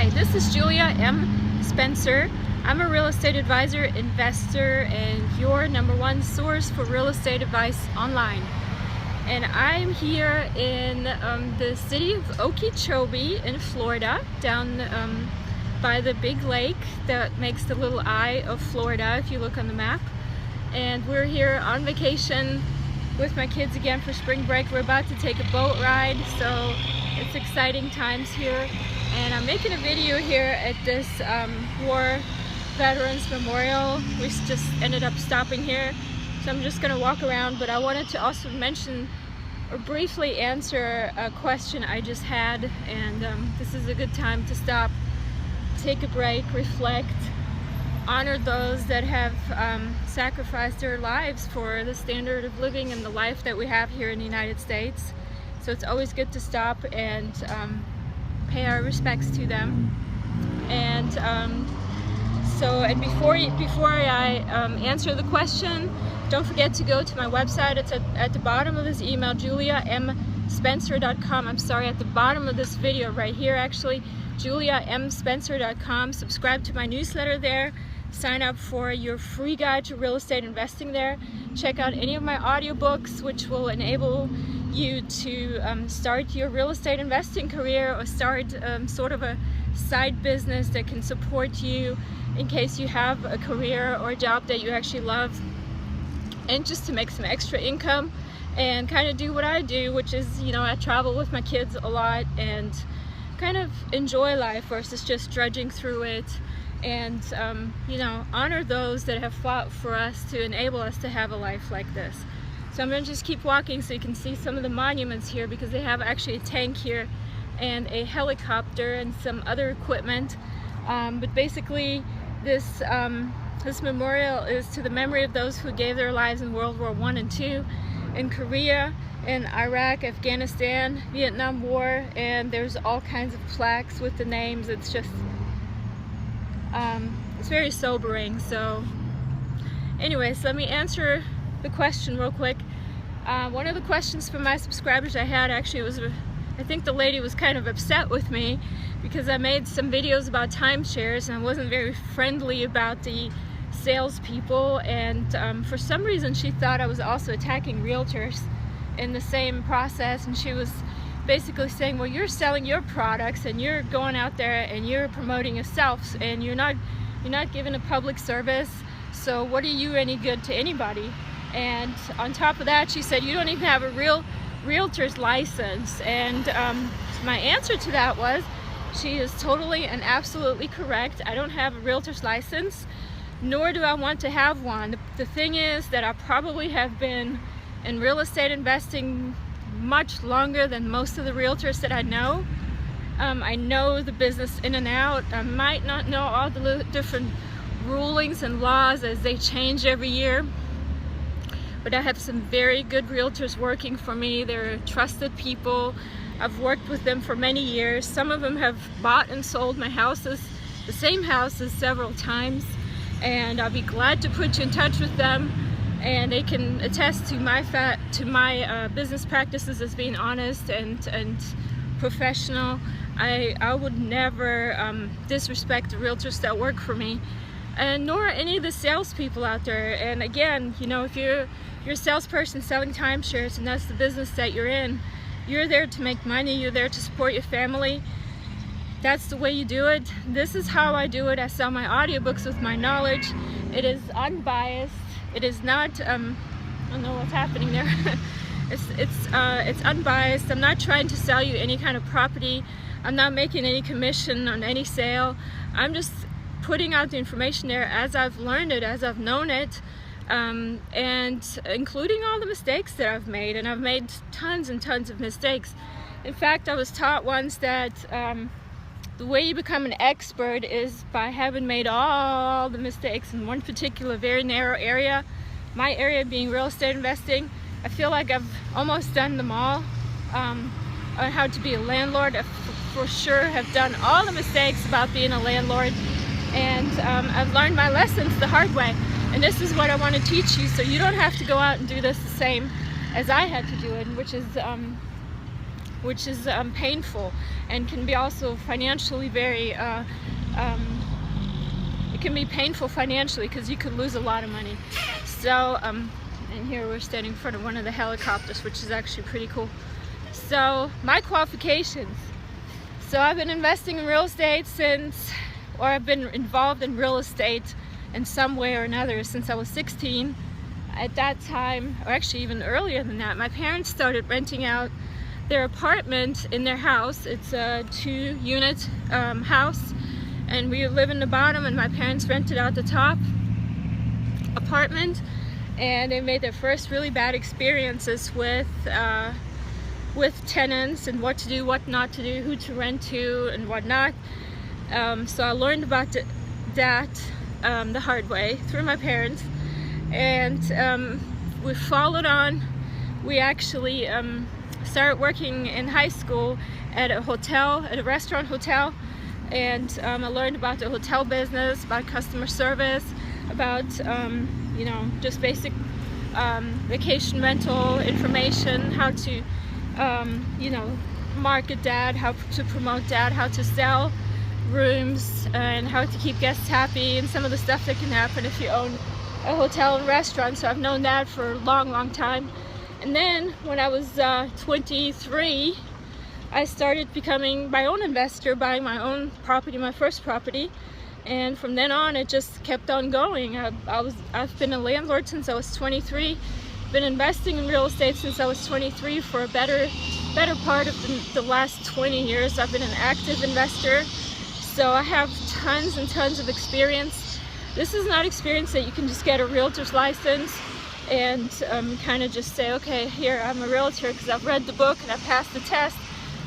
Hi, this is Julia M. Spencer. I'm a real estate advisor, investor, and your #1 source for real estate advice online. And I'm here in the city of Okeechobee in Florida, down by the big lake that makes the little eye of Florida if you look on the map. And we're here on vacation with my kids again for spring break. We're about to take a boat ride, so it's exciting times here. And I'm making a video here at this War Veterans Memorial. We just ended up stopping here, so I'm just going to walk around, but I wanted to also mention or briefly answer a question I just had, and this is a good time to stop, take a break, reflect, honor those that have sacrificed their lives for the standard of living and the life that we have here in the United States. So it's always good to stop and pay our respects to them. And before I answer the question, don't forget to go to my website. It's at the bottom of this email, juliamspencer.com. I'm sorry, at the bottom of this video right here actually, juliamspencer.com. Subscribe to my newsletter there. Sign up for your free guide to real estate investing there. Check out any of my audiobooks, which will enable you to start your real estate investing career, or start sort of a side business that can support you in case you have a career or a job that you actually love, and just to make some extra income and kind of do what I do, which is, you know, I travel with my kids a lot and kind of enjoy life versus just drudging through it, and you know, honor those that have fought for us to enable us to have a life like this. So I'm going to just keep walking so you can see some of the monuments here, because they have actually a tank here and a helicopter and some other equipment. But basically this memorial is to the memory of those who gave their lives in World War I and II, in Korea, in Iraq, Afghanistan, Vietnam War, and there's all kinds of plaques with the names. It's just it's very sobering. So anyways, let me answer the question real quick. One of the questions from my subscribers I had actually was, I think the lady was kind of upset with me because I made some videos about timeshares and I wasn't very friendly about the salespeople, and for some reason she thought I was also attacking realtors in the same process, and she was basically saying, well, you're selling your products and you're going out there and you're promoting yourself and you're not giving a public service, so what are you any good to anybody? And on top of that, she said you don't even have a realtor's license. And my answer to that was, she is totally and absolutely correct. I don't have a realtor's license, nor do I want to have one. The thing is that I probably have been in real estate investing much longer than most of the realtors that I know. I know the business in and out. I might not know all the different rulings and laws as they change every year, but I have some very good realtors working for me. They're trusted people. I've worked with them for many years. Some of them have bought and sold my houses, the same houses, several times, and I'll be glad to put you in touch with them, and they can attest to my business practices as being honest and professional. I would never disrespect the realtors that work for me, and nor any of the salespeople out there. And again, you know, if you're a salesperson selling timeshares and that's the business that you're in, you're there to make money, you're there to support your family. That's the way you do it. This is how I do it. I sell my audiobooks with my knowledge. It is unbiased. It is not, I don't know what's happening there. It's unbiased. I'm not trying to sell you any kind of property. I'm not making any commission on any sale. I'm just putting out the information there as I've learned it, as I've known it, and including all the mistakes that I've made. And I've made tons and tons of mistakes. In fact, I was taught once that the way you become an expert is by having made all the mistakes in one particular very narrow area. My area being real estate investing. I feel like I've almost done them all. On how to be a landlord, I for sure have done all the mistakes about being a landlord, and I've learned my lessons the hard way. And this is what I want to teach you, so you don't have to go out and do this the same as I had to do it, which is which is painful and can be also financially very it can be painful financially because you could lose a lot of money. So and here we're standing in front of one of the helicopters, which is actually pretty cool. So my qualifications. So I've been investing in real estate I've been involved in real estate in some way or another since I was 16. At that time, or actually even earlier than that, my parents started renting out their apartment in their house. It's a 2-unit house, and we live in the bottom, and my parents rented out the top apartment, and they made their first really bad experiences with tenants and what to do, what not to do, who to rent to and whatnot. So I learned about that the hard way through my parents, and we followed on. We actually started working in high school at a hotel, at a restaurant hotel, and I learned about the hotel business, about customer service, about you know, just basic vacation rental information, how to you know, market that, how to promote that, how to sell rooms, and how to keep guests happy, and some of the stuff that can happen if you own a hotel and restaurant. So I've known that for a long time. And then when I was 23, I started becoming my own investor, buying my own property, my first property, and from then on it just kept on going. I've been a landlord since I was 23, been investing in real estate since I was 23 for a better part of the last 20 years. I've been an active investor, so I have tons and tons of experience. This is not experience that you can just get a realtor's license and kind of just say, okay, here, I'm a realtor because I've read the book and I passed the test.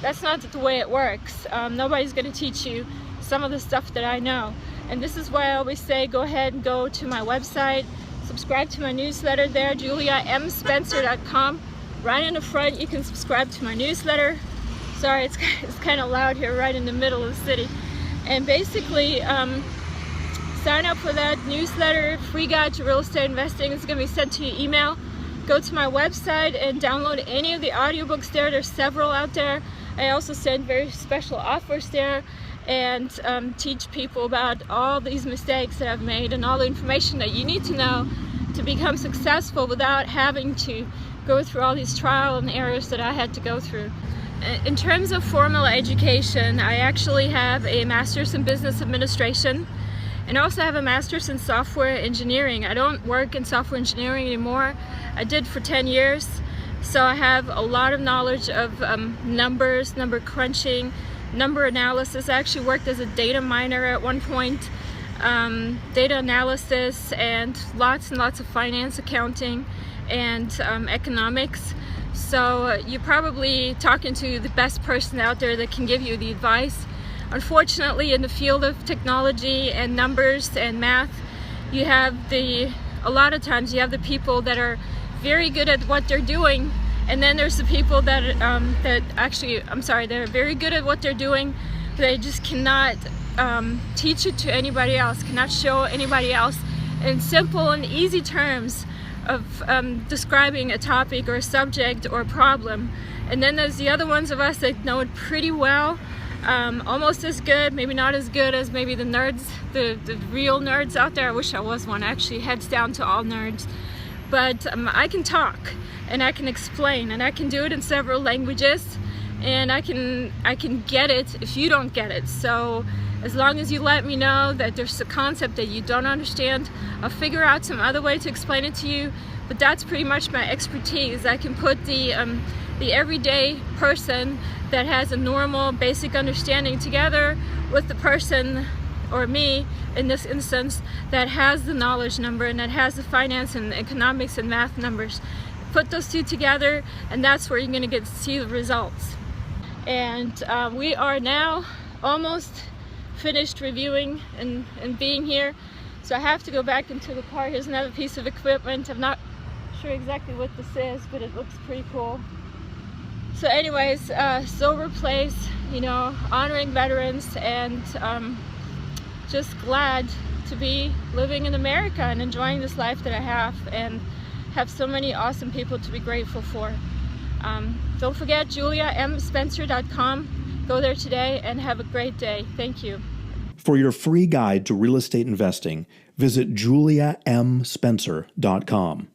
That's not the way it works. Nobody's going to teach you some of the stuff that I know. And this is why I always say, go ahead and go to my website, subscribe to my newsletter there, juliamspencer.com. Right in the front, you can subscribe to my newsletter. Sorry, it's kind of loud here, right in the middle of the city. And basically, sign up for that newsletter, free guide to real estate investing. It's going to be sent to your email. Go to my website and download any of the audiobooks there. There's several out there. I also send very special offers there and teach people about all these mistakes that I've made and all the information that you need to know to become successful without having to go through all these trial and errors that I had to go through. In terms of formal education, I actually have a master's in business administration, and I also have a master's in software engineering. I don't work in software engineering anymore. I did for 10 years, so I have a lot of knowledge of numbers, number crunching, number analysis. I actually worked as a data miner at one point, data analysis, and lots of finance, accounting, and economics. So you're probably talking to the best person out there that can give you the advice. Unfortunately, in the field of technology and numbers and math, you have a lot of times you have the people that are very good at what they're doing, and then there's the people that they're very good at what they're doing, but they just cannot teach it to anybody else, cannot show anybody else in simple and easy terms of describing a topic or a subject or a problem. And then there's the other ones of us that know it pretty well, almost as good, maybe not as good as maybe the nerds, the real nerds out there. I wish I was one, actually. Heads down to all nerds. But I can talk and I can explain, and I can do it in several languages, and I can get it if you don't get it. So as long as you let me know that there's a concept that you don't understand, I'll figure out some other way to explain it to you. But that's pretty much my expertise. I can put the everyday person that has a normal basic understanding together with the person, or me in this instance, that has the knowledge number and that has the finance and economics and math numbers. Put those two together, and that's where you're going to see the results. And we are now almost finished reviewing and being here, so I have to go back into the car. Here's another piece of equipment. I'm not sure exactly what this is, but it looks pretty cool. So anyways, Silver Place, you know, honoring veterans, and just glad to be living in America and enjoying this life that I have, and have so many awesome people to be grateful for. Don't forget juliamspencer.com. Go there today and have a great day. Thank you. For your free guide to real estate investing, visit juliamspencer.com.